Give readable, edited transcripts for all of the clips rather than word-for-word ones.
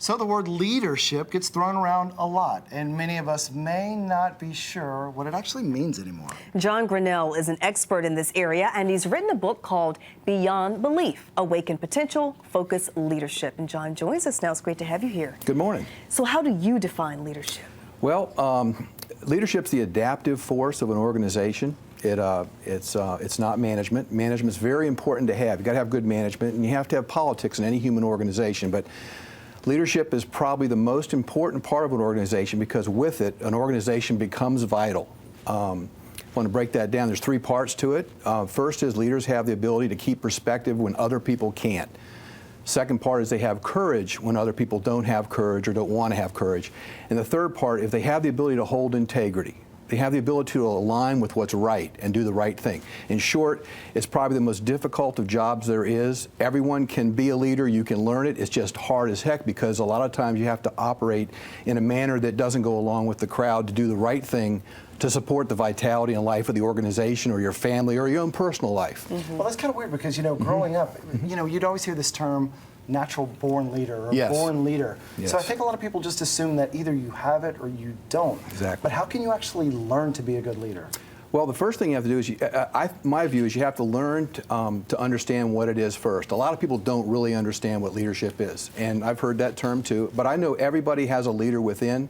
So the word leadership gets thrown around a lot, and many of us may not be sure what it actually means anymore. John Grinnell is an expert in this area, and he's written a book called Beyond Belief, Awaken Potential, Focus Leadership. And John joins us now. It's great to have you here. Good morning. So how do you define leadership? Well, leadership's the adaptive force of an organization. It's not management. Management's very important to have. You've got to have good management, and you have to have politics in any human organization. But leadership is probably the most important part of an organization because with it, an organization becomes vital. I want to break that down. There's three parts to it. First is leaders have the ability to keep perspective when other people can't. Second part is they have courage when other people don't have courage or don't want to have courage. And the third part, if they have the ability to hold integrity. They have the ability to align with what's right and do the right thing. In short, it's probably the most difficult of jobs there is. Everyone can be a leader. You can learn it. It's just hard as heck because a lot of times you have to operate in a manner that doesn't go along with the crowd to do the right thing to support the vitality and life of the organization or your family or your own personal life. Well, that's kind of weird because, growing up, you'd always hear this term, natural born leader or Yes. born leader. Yes. So I think a lot of people just assume that either you have it or you don't. Exactly. But how can you actually learn to be a good leader? Well, the first thing you have to do is, my view is you have to learn to understand what it is first. A lot of people don't really understand what leadership is, and I've heard that term too, but I know everybody has a leader within.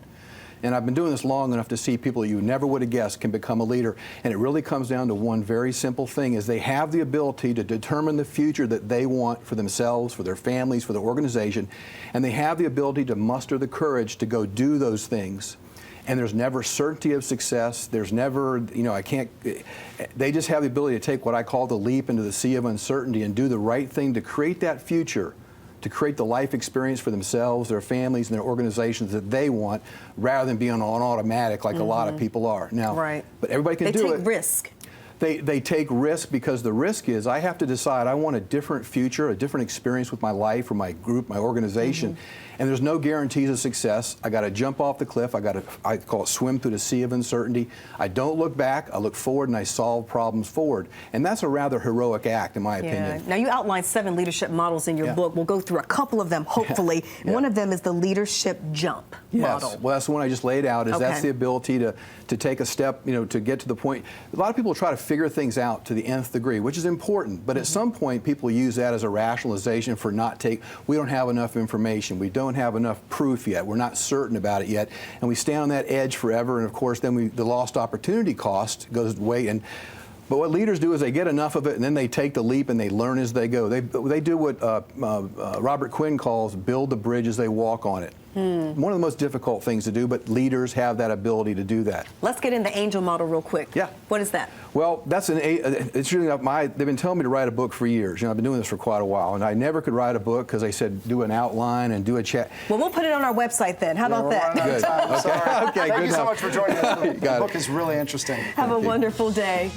And I've been doing this long enough to see people you never would have guessed can become a leader. And it really comes down to one very simple thing, is they have the ability to determine the future that they want for themselves, for their families, for their organization. And they have the ability to muster the courage to go do those things. And there's never certainty of success. There's never, they just have the ability to take what I call the leap into the sea of uncertainty and do the right thing to create that future, to create the life experience for themselves, their families, and their organizations that they want, rather than being on automatic like a lot of people are. Now, but everybody can do it. They take risk. They take risk because the risk is I have to decide I want a different future, a different experience with my life or my group, my organization. And there's no guarantees of success. I got to jump off the cliff. I call it swim through the sea of uncertainty. I don't look back. I look forward and I solve problems forward. And that's a rather heroic act, in my opinion. Now, you outlined 7 leadership models in your book. We'll go through a couple of them, hopefully. One of them is the leadership jump model. Well, that's the one I just laid out. That's the ability to take a step, to get to the point. A lot of people try to figure things out to the nth degree, which is important. But at some point, people use that as a rationalization for we don't have enough information. We don't have enough proof yet. We're not certain about it yet. And we stay on that edge forever. And of course, then the lost opportunity cost goes away. But what leaders do is they get enough of it, and then they take the leap and they learn as they go. They do what Robert Quinn calls build the bridge as they walk on it. One of the most difficult things to do, but leaders have that ability to do that. Let's get in the angel model real quick. Yeah. What is that? Well, it's really not they've been telling me to write a book for years. I've been doing this for quite a while, and I never could write a book because they said do an outline and do a chat. Well, we'll put it on our website then. How about that? Good. Okay, Thank you so much for joining us. The book it. is really interesting. Have a wonderful day.